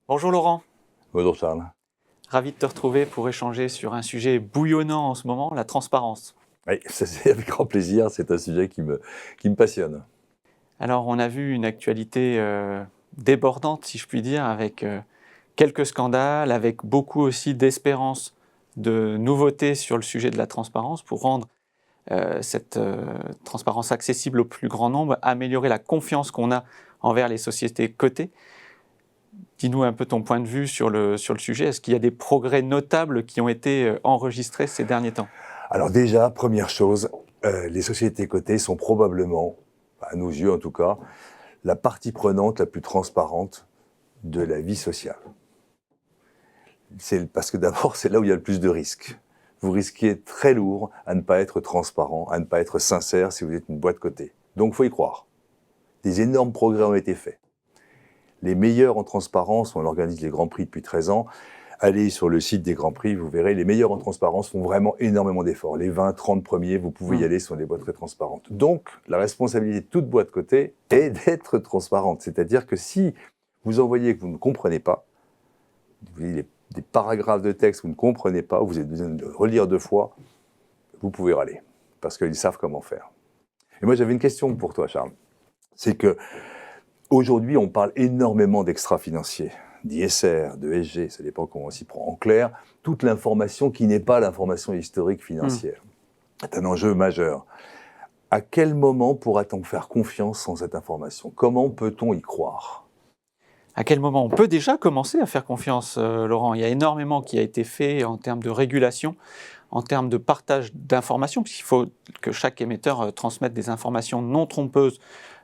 Bonjour Laurent, Bonjour Charles. ravi de te retrouver pour échanger sur un sujet bouillonnant en ce moment, la transparence. Oui, c'est avec grand plaisir, c'est un sujet qui me passionne. Alors on a vu une actualité débordante, si je puis dire, avec quelques scandales, avec beaucoup aussi d'espérance de nouveautés sur le sujet de la transparence pour rendre cette transparence accessible au plus grand nombre, améliorer la confiance qu'on a envers les sociétés cotées. Dis-nous un peu ton point de vue sur le sujet. Est-ce qu'il y a des progrès notables qui ont été enregistrés ces derniers temps ? Alors déjà, première chose, les sociétés cotées sont probablement, à nos yeux en tout cas, la partie prenante la plus transparente de la vie sociale. Parce que d'abord, c'est là où il y a le plus de risques. Vous risquez très lourd à ne pas être transparent, à ne pas être sincère si vous êtes une boîte cotée. Donc il faut y croire. Des énormes progrès ont été faits. Les meilleurs en transparence, on organise les Grands Prix depuis 13 ans, allez sur le site des Grands Prix, vous verrez, les meilleurs en transparence font vraiment énormément d'efforts. Les 20, 30 premiers, vous pouvez y aller, ce sont des boîtes très transparentes. Donc, la responsabilité de toute boîte cotée est d'être transparente. C'est-à-dire que si vous envoyez que vous ne comprenez pas, vous voyez des paragraphes de texte que vous ne comprenez pas, vous avez besoin de relire 2 fois, vous pouvez râler, parce qu'ils savent comment faire. Et moi, j'avais une question pour toi, Charles. C'est que aujourd'hui, on parle énormément d'extra-financiers, d'ISR, de SG, ça dépend comment on s'y prend. En clair, toute l'information qui n'est pas l'information historique financière. C'est un enjeu majeur. À quel moment pourra-t-on faire confiance sans cette information ? Comment peut-on y croire ? À quel moment on peut déjà commencer à faire confiance, Laurent ? Il y a énormément qui a été fait en termes de régulation, en termes de partage d'informations, puisqu'il faut que chaque émetteur transmette des informations non trompeuses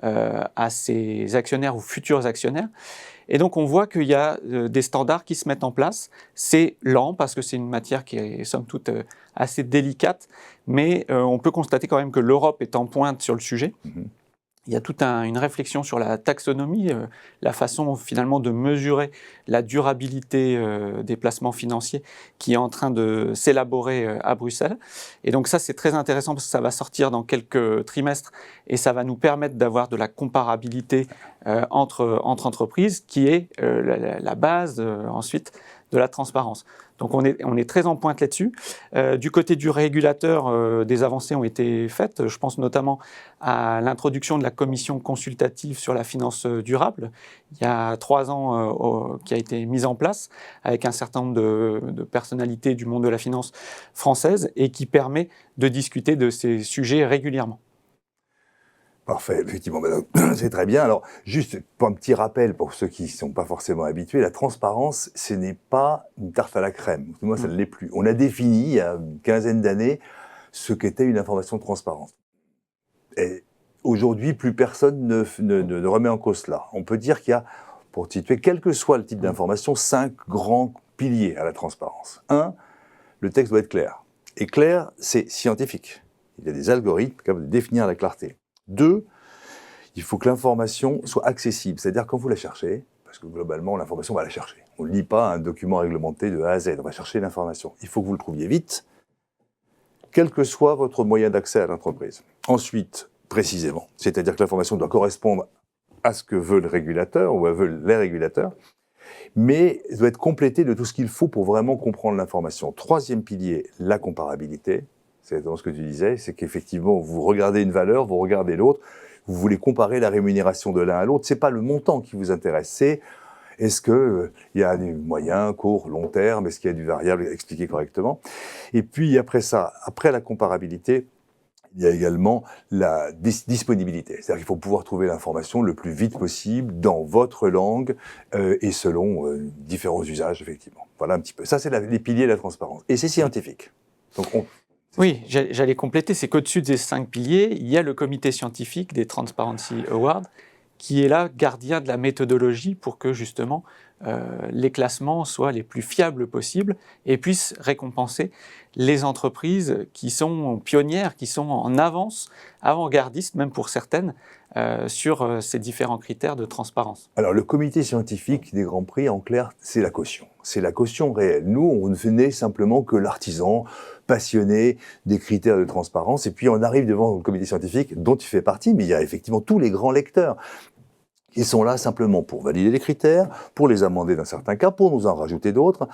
à ses actionnaires ou futurs actionnaires. Et donc on voit qu'il y a des standards qui se mettent en place. C'est lent parce que c'est une matière qui est somme toute assez délicate, mais on peut constater quand même que l'Europe est en pointe sur le sujet. Il y a toute une réflexion sur la taxonomie, la façon finalement de mesurer la durabilité des placements financiers qui est en train de s'élaborer à Bruxelles. Et donc ça, c'est très intéressant parce que ça va sortir dans quelques trimestres et ça va nous permettre d'avoir de la comparabilité entre entreprises qui est la base ensuite de la transparence. Donc on est très en pointe là-dessus. Du côté du régulateur, des avancées ont été faites. Je pense notamment à l'introduction de la commission consultative sur la finance durable, il y a 3 ans, qui a été mise en place avec un certain nombre de personnalités du monde de la finance française et qui permet de discuter de ces sujets régulièrement. Parfait, effectivement, c'est très bien. Alors, juste pour un petit rappel pour ceux qui ne sont pas forcément habitués, la transparence, ce n'est pas une tarte à la crème. Moi, ça ne l'est plus. On a défini, il y a une quinzaine d'années, ce qu'était une information transparente. Et aujourd'hui, plus personne ne remet en cause cela. On peut dire qu'il y a, pour situer, quel que soit le type d'information, 5 grands piliers à la transparence. 1, le texte doit être clair. Et clair, c'est scientifique. Il y a des algorithmes capables de définir la clarté. 2, il faut que l'information soit accessible, c'est-à-dire quand vous la cherchez, parce que globalement l'information, on va la chercher. On ne lit pas un document réglementé de A à Z, on va chercher l'information. Il faut que vous le trouviez vite, quel que soit votre moyen d'accès à l'entreprise. Ensuite, précisément, c'est-à-dire que l'information doit correspondre à ce que veut le régulateur ou à veulent les régulateurs, mais doit être complétée de tout ce qu'il faut pour vraiment comprendre l'information. 3e pilier, la comparabilité. C'est dans ce que tu disais, c'est qu'effectivement, vous regardez une valeur, vous regardez l'autre, vous voulez comparer la rémunération de l'un à l'autre. C'est pas le montant qui vous intéresse, c'est est-ce qu'il y a des moyens, court, long terme, est-ce qu'il y a du variable expliqué correctement. Et puis après ça, après la comparabilité, il y a également la disponibilité. C'est-à-dire qu'il faut pouvoir trouver l'information le plus vite possible dans votre langue et selon différents usages, effectivement. Voilà un petit peu. Ça, c'est les piliers de la transparence. Et c'est scientifique. Donc Oui, j'allais compléter, c'est qu'au-dessus de ces 5 piliers, il y a le comité scientifique des Transparency Awards qui est là, gardien de la méthodologie pour que justement les classements soient les plus fiables possibles et puissent récompenser les entreprises qui sont pionnières, qui sont en avance, avant-gardistes même pour certaines, sur ces différents critères de transparence. Alors, le comité scientifique des Grands Prix, en clair, c'est la caution. C'est la caution réelle. Nous, on ne venait simplement que l'artisan passionné des critères de transparence. Et puis, on arrive devant le comité scientifique, dont tu fais partie, mais il y a effectivement tous les grands lecteurs Ils sont là simplement pour valider les critères, pour les amender dans certains cas, pour nous en rajouter d'autres,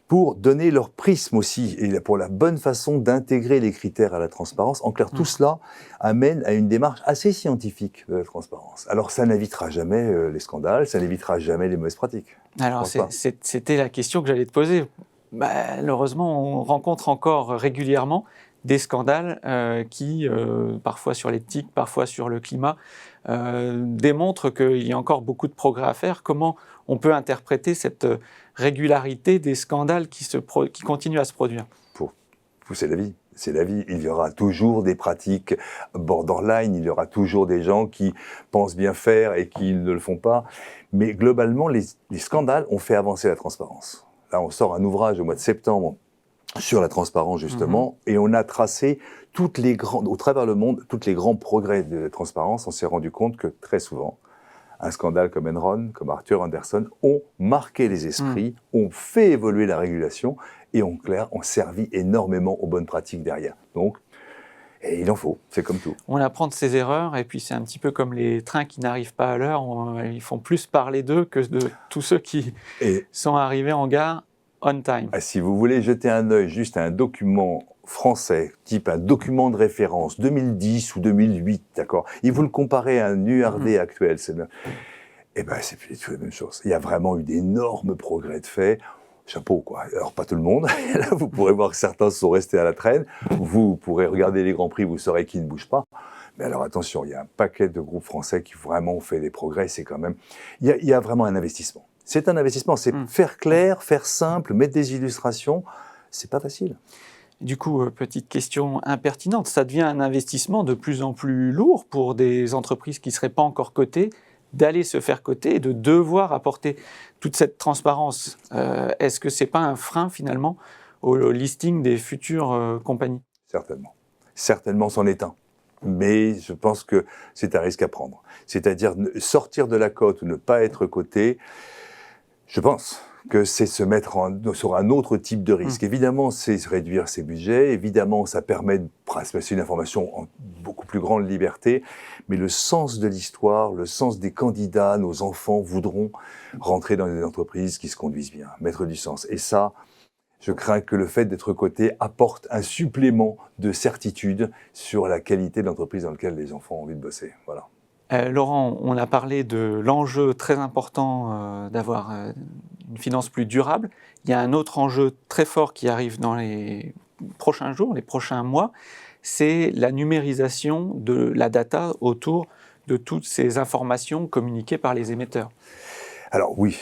pour donner leur prisme aussi, et pour la bonne façon d'intégrer les critères à la transparence. En clair, tout cela amène à une démarche assez scientifique de la transparence. Alors, ça n'évitera jamais les scandales, ça n'évitera jamais les mauvaises pratiques. Alors, c'était la question que j'allais te poser. Malheureusement, on rencontre encore régulièrement des scandales qui, parfois sur l'éthique, parfois sur le climat, démontrent qu'il y a encore beaucoup de progrès à faire. Comment on peut interpréter cette régularité des scandales qui continuent à se produire? C'est la vie. C'est la vie. Il y aura toujours des pratiques borderline, il y aura toujours des gens qui pensent bien faire et qui ne le font pas. Mais globalement, les scandales ont fait avancer la transparence. Là, on sort un ouvrage au mois de septembre sur la transparence, justement, et on a tracé au travers le monde, tous les grands progrès de la transparence. On s'est rendu compte que très souvent, un scandale comme Enron, comme Arthur Andersen, ont marqué les esprits, ont fait évoluer la régulation et ont servi énormément aux bonnes pratiques derrière. Donc, et il en faut, c'est comme tout. On apprend de ses erreurs, et puis c'est un petit peu comme les trains qui n'arrivent pas à l'heure. Ils font plus parler d'eux que de tous ceux qui sont arrivés en gare on time. Si vous voulez jeter un œil juste à un document français, type un document de référence 2010 ou 2008, d'accord, et vous le comparez à un URD actuel, c'est plus du tout la même chose. Il y a vraiment eu d'énormes progrès de fait. Chapeau, quoi. Alors, pas tout le monde. Là, vous pourrez voir que certains sont restés à la traîne. Vous pourrez regarder les Grands Prix, vous saurez qui ne bouge pas. Mais alors, attention, il y a un paquet de groupes français qui vraiment ont fait des progrès. C'est quand même... Il y a vraiment un investissement. C'est un investissement. C'est faire clair, faire simple, mettre des illustrations. C'est pas facile. Du coup, petite question impertinente, ça devient un investissement de plus en plus lourd pour des entreprises qui ne seraient pas encore cotées, d'aller se faire coter et de devoir apporter toute cette transparence. Est-ce que ce n'est pas un frein finalement au listing des futures compagnies? Certainement. Certainement c'en est un. Mais je pense que c'est un risque à prendre. C'est-à-dire sortir de la cote ou ne pas être coté, je pense que c'est se mettre sur un autre type de risque. Évidemment, c'est réduire ses budgets. Évidemment, ça permet de passer une information en beaucoup plus grande liberté. Mais le sens de l'histoire, le sens des candidats, nos enfants voudront rentrer dans des entreprises qui se conduisent bien, mettre du sens. Et ça, je crains que le fait d'être coté apporte un supplément de certitude sur la qualité de l'entreprise dans laquelle les enfants ont envie de bosser. Voilà. Laurent, on a parlé de l'enjeu très important d'avoir une finance plus durable. Il y a un autre enjeu très fort qui arrive dans les prochains jours, les prochains mois, c'est la numérisation de la data autour de toutes ces informations communiquées par les émetteurs. Alors oui,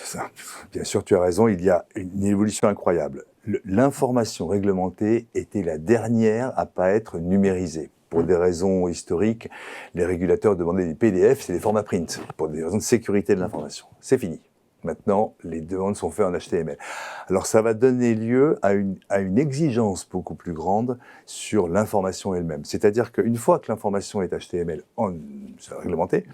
bien sûr tu as raison, il y a une évolution incroyable. L'information réglementée était la dernière à pas être numérisée. Pour des raisons historiques, les régulateurs demandaient des PDF, c'est des formats print, pour des raisons de sécurité de l'information. C'est fini. Maintenant, les demandes sont faites en HTML. Alors ça va donner lieu à une exigence beaucoup plus grande sur l'information elle-même. C'est-à-dire qu'une fois que l'information est HTML réglementée,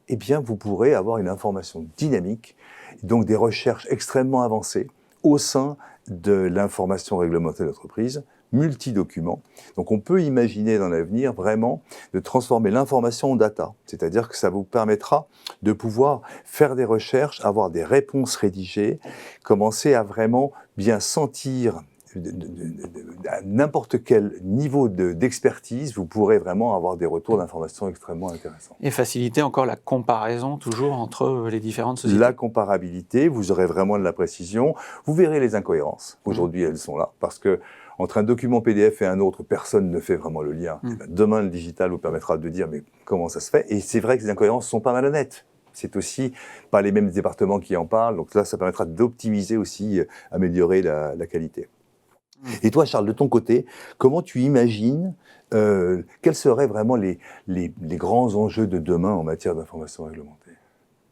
eh bien vous pourrez avoir une information dynamique, donc des recherches extrêmement avancées au sein de l'information réglementée de l'entreprise, multi-documents. Donc on peut imaginer dans l'avenir vraiment de transformer l'information en data, c'est-à-dire que ça vous permettra de pouvoir faire des recherches, avoir des réponses rédigées, commencer à vraiment bien sentir à n'importe quel niveau d'expertise, vous pourrez vraiment avoir des retours d'informations extrêmement intéressants. Et faciliter encore la comparaison toujours entre les différentes sociétés. La comparabilité, vous aurez vraiment de la précision. Vous verrez les incohérences. Aujourd'hui, elles sont là parce que entre un document PDF et un autre, personne ne fait vraiment le lien. Demain, le digital vous permettra de dire mais comment ça se fait? Et c'est vrai que les incohérences sont pas malhonnêtes. C'est aussi pas les mêmes départements qui en parlent. Donc là, ça permettra d'optimiser aussi, améliorer la qualité. Et toi, Charles, de ton côté, comment tu imagines, quels seraient vraiment les grands enjeux de demain en matière d'information réglementée?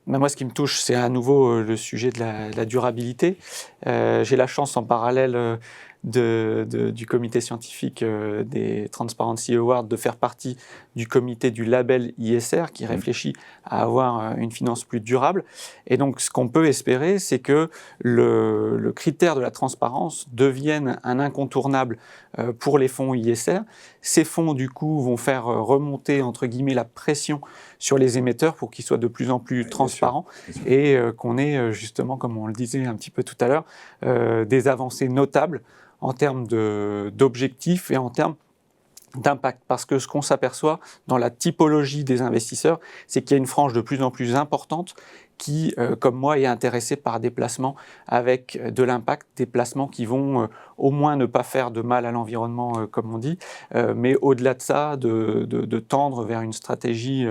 Moi, ce qui me touche, c'est à nouveau le sujet de la durabilité. J'ai la chance en parallèle du comité scientifique des Transparency Awards de faire partie du comité du label ISR qui réfléchit à avoir une finance plus durable. Et donc, ce qu'on peut espérer, c'est que le critère de la transparence devienne un incontournable pour les fonds ISR. Ces fonds, du coup, vont faire remonter, entre guillemets, la pression sur les émetteurs pour qu'ils soient de plus en plus transparents et qu'on ait, justement, comme on le disait un petit peu tout à l'heure, des avancées notables en termes d'objectifs et en termes d'impact. Parce que ce qu'on s'aperçoit dans la typologie des investisseurs, c'est qu'il y a une frange de plus en plus importante qui, comme moi, est intéressée par des placements avec de l'impact, des placements qui vont au moins ne pas faire de mal à l'environnement, comme on dit, mais au-delà de ça, de tendre vers une stratégie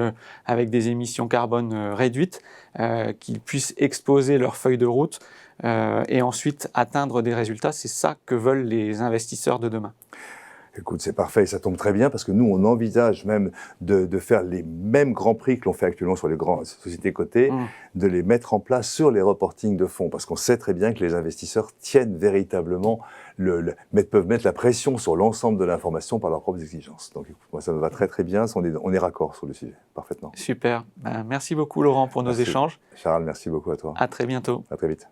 avec des émissions carbone réduites, qu'ils puissent exposer leur feuille de route et ensuite atteindre des résultats. C'est ça que veulent les investisseurs de demain. Écoute, c'est parfait, ça tombe très bien parce que nous, on envisage même de faire les mêmes grands prix que l'on fait actuellement sur les grandes sociétés cotées, de les mettre en place sur les reportings de fonds parce qu'on sait très bien que les investisseurs tiennent véritablement, peuvent mettre la pression sur l'ensemble de l'information par leurs propres exigences. Donc, écoute, moi, ça me va très très bien, on est raccord sur le sujet, parfaitement. Super. Merci beaucoup Laurent pour nos échanges. Charles, merci beaucoup à toi. À très bientôt. À très vite.